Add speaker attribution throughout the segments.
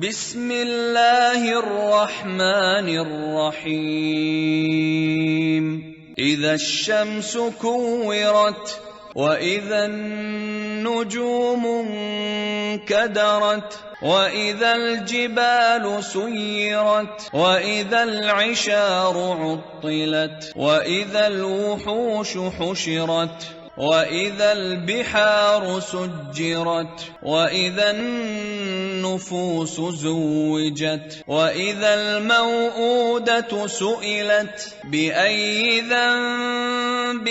Speaker 1: بسم الله الرحمن الرحيم إذا الشمس كورت وإذا النجوم انكدرت وإذا الجبال سيرت وإذا العشار عطلت وإذا الوحوش حشرت وإذا البحار سجرت وإذا النفوس زوجت وإذا الموءودة سئلت بأي ذنب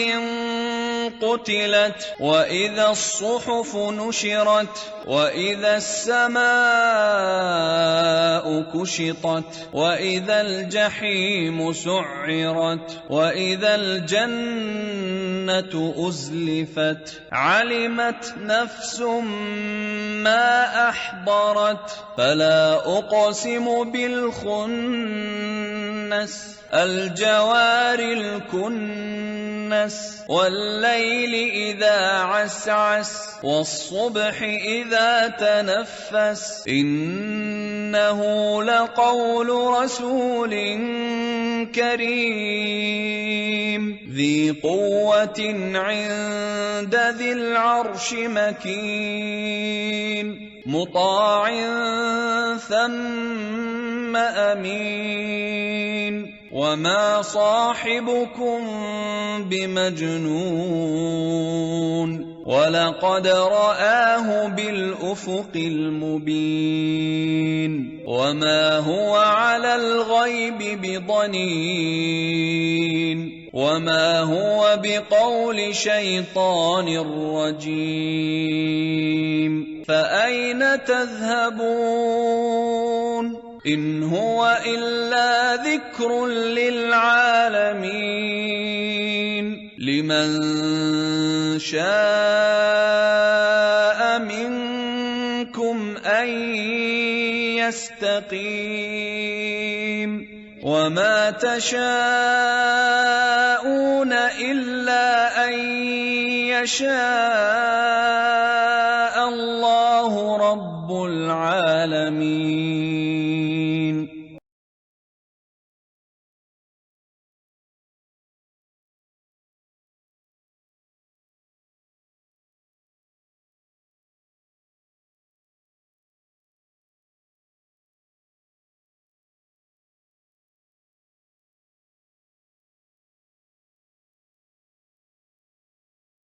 Speaker 1: قتلت وإذا الصحف نشرت وإذا السماء كشطت وإذا الجحيم سعرت وإذا الجنة أزلفت علمت نفس ما أحضرت فلا أقسم بالخنس الجوار الكنس والليل إذا عسعس والصبح إذا تنفس إنه لقول رسول كريم ذي قوة عند ذي العرش مكين مطاع ثم أمين وما صاحبكم بمجنون ولقد رآه بالأفق المبين وما هو على الغيب بضنين وما هو بقول شيطان رجيم فأين تذهبون إن هو إلا ذكر للعالمين لمن شاء منكم أن يستقيم وما تشاءون إلا أن يشاء الله رب العالمين.